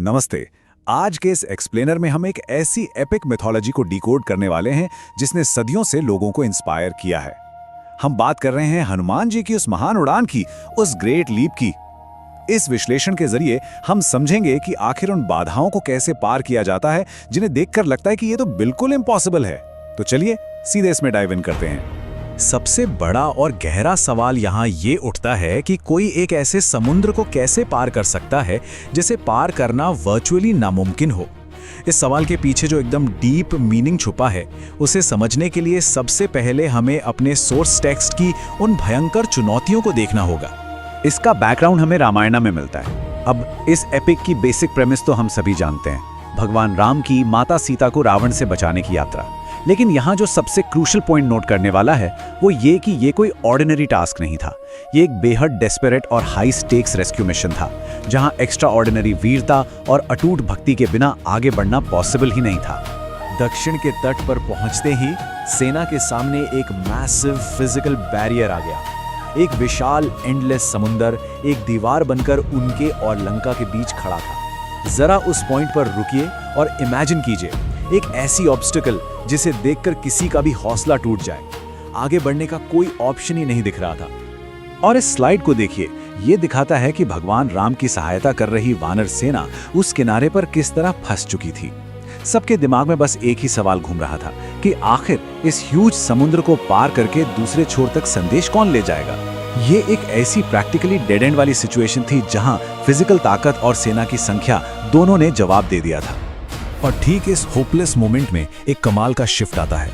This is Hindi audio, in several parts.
नमस्ते। आज के इस एक्सप्लेनर में हम एक ऐसी एपिक मिथोलॉजी को डिकोड करने वाले हैं जिसने सदियों से लोगों को इंस्पायर किया है। हम बात कर रहे हैं हनुमान जी की उस महान उड़ान की, उस ग्रेट लीप की। इस विश्लेषण के जरिए हम समझेंगे कि आखिर उन बाधाओं को कैसे पार किया जाता है जिन्हें देखकर लगता है कि ये तो बिल्कुल इम्पॉसिबल है। तो चलिए सीधे इसमें डाइव इन करते हैं। सबसे बड़ा और गहरा सवाल यहाँ ये उठता है कि कोई एक ऐसे समुद्र को कैसे पार कर सकता है जिसे पार करना वर्चुअली नामुमकिन हो। इस सवाल के पीछे जो एकदम डीप मीनिंग छुपा है, उसे समझने के लिए सबसे पहले हमें अपने सोर्स टेक्स्ट की उन भयंकर चुनौतियों को देखना होगा। इसका बैकग्राउंड हमें रामायण में मिलता है। अब इस एपिक की बेसिक प्रेमिस तो हम सभी जानते हैं, भगवान राम की माता सीता को रावण से बचाने की यात्रा। लेकिन यहाँ जो सबसे क्रूशल पॉइंट नोट करने वाला है वो ये कि ये कोई ऑर्डिनरी टास्क नहीं था। ये एक बेहद डेस्परेट और हाई स्टेक्स रेस्क्यू मिशन था, जहाँ एक्स्ट्रा ऑर्डिनरी वीरता और अटूट भक्ति के बिना आगे बढ़ना पॉसिबल ही नहीं था। दक्षिण के तट पर पहुंचते ही सेना के सामने एक मैसिव फिजिकल बैरियर आ गया। एक विशाल एंडलेस समुंदर एक दीवार बनकर उनके और लंका के बीच खड़ा था। जरा उस पॉइंट पर रुकिए और इमेजिन कीजिए एक ऐसी ऑब्स्टिकल जिसे देखकर किसी का भी हौसला टूट जाए। आगे बढ़ने का कोई ऑप्शन ही नहीं दिख रहा था। और इस स्लाइड को देखिए, ये दिखाता है कि भगवान राम की सहायता कर रही वानर सेना उस किनारे पर किस तरह फंस चुकी थी। सबके दिमाग में बस एक ही सवाल घूम रहा था कि आखिर इस ह्यूज समुद्र को पार करके दूसरे छोर तक संदेश कौन ले जाएगा। ये एक ऐसी प्रैक्टिकली डेड एंड वाली सिचुएशन थी जहां फिजिकल ताकत और सेना की संख्या दोनों ने जवाब दे दिया था। और ठीक इस होपलेस मोमेंट में एक कमाल का शिफ्ट आता है।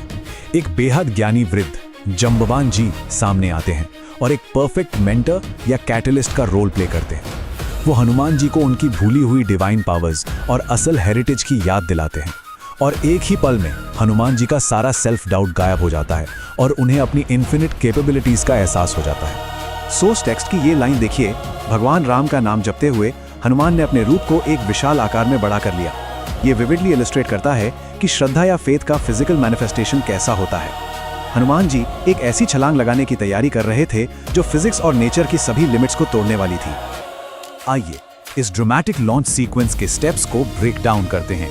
एक बेहद ज्ञानी वृद्ध जंबवान जी सामने आते हैं और एक परफेक्ट मेंटर या कैटलिस्ट का रोल प्ले करते हैं। वो हनुमान जी को उनकी भूली हुई डिवाइन पावर्स और असल हेरिटेज की याद दिलाते हैं। और एक ही पल में हनुमान जी का सारा सेल्फ डाउट गायब हो जाता है और उन्हें अपनी इन्फिनिट कैपेबिलिटीज का एहसास हो जाता है। सोर्स टेक्स्ट की ये लाइन देखिए, भगवान राम का नाम जपते हुए हनुमान ने अपने रूप को एक विशाल आकार में बड़ा कर लिया। ये विविडली इलस्ट्रेट करता है कि श्रद्धा या फेथ का फिजिकल मैनिफेस्टेशन कैसा होता है। हनुमान जी एक ऐसी छलांग लगाने की तैयारी कर रहे थे जो फिजिक्स और नेचर की सभी लिमिट्स को तोड़ने वाली थी। आइए इस ड्रामेटिक लॉन्च सीक्वेंस के स्टेप्स को ब्रेक डाउन करते हैं।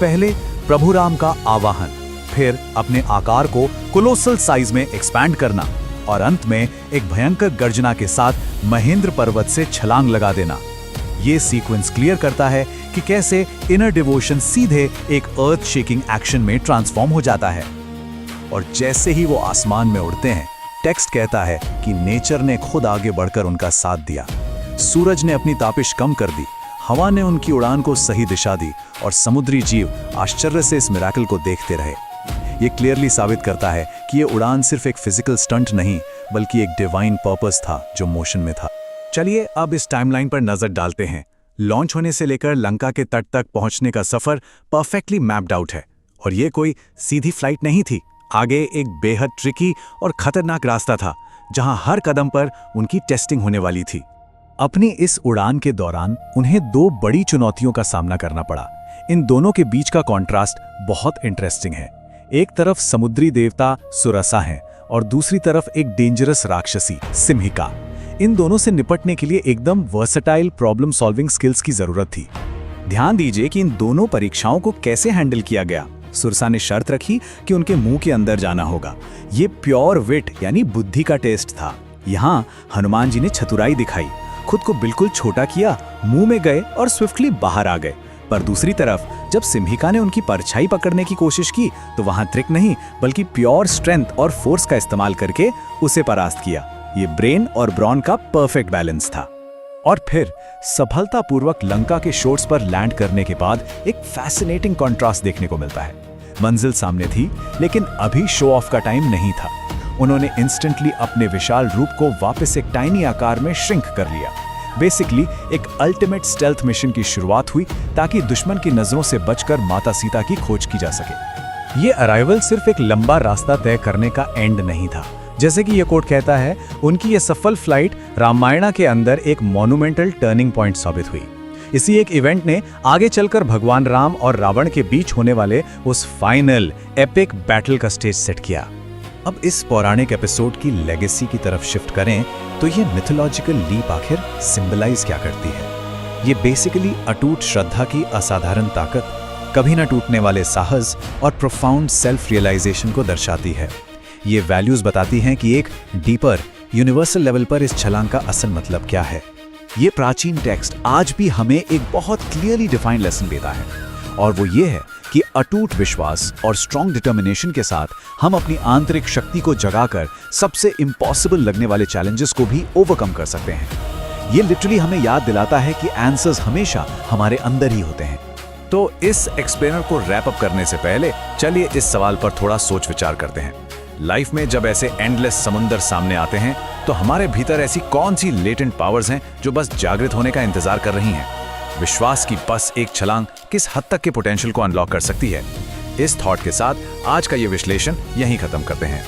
पहले प्रभु राम का आवाहन, फिर अपने आकार को कोलोसल साइज में एक्सपैंड करना और अंत में एक भयंकर गर्जना के साथ महेंद्र पर्वत से छलांग लगा देना। ये सीक्वेंस क्लियर करता है कि कैसे इनर डिवोशन सीधे एक अर्थ शेकिंग एक्शन में ट्रांसफॉर्म हो जाता है। और जैसे ही वो आसमान में उड़ते हैं, टेक्स्ट कहता है कि नेचर ने खुद आगे बढ़कर उनका साथ दिया। सूरज ने अपनी तापिश कम कर दी, हवा ने उनकी उड़ान को सही दिशा दी और समुद्री जीव आश्चर्य से इस मिरेकल को देखते रहे। ये क्लियरली साबित करता है कि ये उड़ान सिर्फ एक फिजिकल स्टंट नहीं बल्कि एक डिवाइन पर्पस था जो मोशन में था। चलिए अब इस टाइमलाइन पर नजर डालते हैं। लॉन्च होने से लेकर लंका के तट तक पहुंचने का सफर परफेक्टली मैप्ड आउट है और ये कोई सीधी फ्लाइट नहीं थी। आगे एक बेहद ट्रिकी और खतरनाक रास्ता था जहां हर कदम पर उनकी टेस्टिंग होने वाली थी। अपनी इस उड़ान के दौरान उन्हें दो बड़ी चुनौतियों का सामना करना पड़ा। इन दोनों के बीच का कॉन्ट्रास्ट बहुत इंटरेस्टिंग है। एक तरफ समुद्री देवता सुरसा हैं और दूसरी तरफ एक डेंजरस राक्षसी सिम्हिका। इन दोनों से निपटने के लिए एकदम वर्सेटाइल प्रॉब्लम सॉल्विंग स्किल्स की जरूरत थी। ध्यान दीजिए कि इन दोनों परीक्षाओं को कैसे हैंडल किया गया। सुरसा ने शर्त रखी कि उनके मुंह के अंदर जाना होगा। ये प्योर विट यानी बुद्धि का टेस्ट था। यहाँ हनुमान जी ने चतुराई दिखाई, खुद को बिल्कुल छोटा किया, मुंह में गए और स्विफ्टली बाहर आ गए। पर दूसरी तरफ जब सिम्हिका ने उनकी परछाई पकड़ने की कोशिश की तो वहां ट्रिक नहीं बल्कि प्योर स्ट्रेंथ और फोर्स का इस्तेमाल करके उसे परास्त किया। ये ब्रेन और ब्रॉन का परफेक्ट बैलेंस था। और फिर सफलतापूर्वक लंका के शोर्स पर लैंड करने के बाद एक फैसिनेटिंग कॉन्ट्रास्ट देखने को मिलता है। मंजिल सामने थी लेकिन अभी शो ऑफ का टाइम नहीं था। उन्होंने इंस्टेंटली अपने विशाल रूप को वापस एक टाइनी आकार में श्रिंक कर लिया। बेसिकली एक अल्टीमेट स्टेल्थ मिशन की शुरुआत हुई ताकि दुश्मन की नजरों से बचकर माता सीता की खोज की जा सके। ये अराइवल सिर्फ एक लंबा रास्ता तय करने का एंड नहीं था। जैसे कि ये कोट कहता है, उनकी ये सफल फ्लाइट रामायण के अंदर एक मॉन्यूमेंटल टर्निंग पॉइंट साबित हुई। इसी एक इवेंट ने आगे चलकर भगवान राम और रावण के बीच होने वाले उस फाइनल एपिक बैटल का स्टेज सेट किया। अब इस पौराणिक एपिसोड की लेगेसी की तरफ शिफ्ट करें तो ये मिथोलॉजिकल लीप आखिर सिंबलाइज क्या करती है। ये बेसिकली अटूट श्रद्धा की असाधारण ताकत, कभी ना टूटने वाले साहस और प्रोफाउंड सेल्फ रियलाइजेशन को दर्शाती है। ये वैल्यूज बताती हैं कि एक डीपर यूनिवर्सल लेवल पर इस छलांग का असल मतलब क्या है। ये प्राचीन टेक्स्ट आज भी हमें एक बहुत क्लियरली डिफाइंड लेसन देता है, और वो ये है कि अटूट विश्वास और स्ट्रॉन्ग डिटर्मिनेशन के साथ हम अपनी आंतरिक शक्ति को जगाकर सबसे इम्पॉसिबल लगने वाले चैलेंजेस को भी ओवरकम कर सकते हैं। ये लिटरली हमें याद दिलाता है कि आंसर्स हमेशा हमारे अंदर ही होते हैं। तो इस एक्सप्लेनर को रैप अप करने से पहले चलिए इस सवाल पर थोड़ा सोच विचार करते हैं। लाइफ में जब ऐसे एंडलेस समुंदर सामने आते हैं तो हमारे भीतर ऐसी कौन सी लेटेंट पावर्स हैं जो बस जागृत होने का इंतजार कर रही हैं? विश्वास की बस एक छलांग किस हद तक के पोटेंशियल को अनलॉक कर सकती है? इस थॉट के साथ आज का ये विश्लेषण यहीं खत्म करते हैं।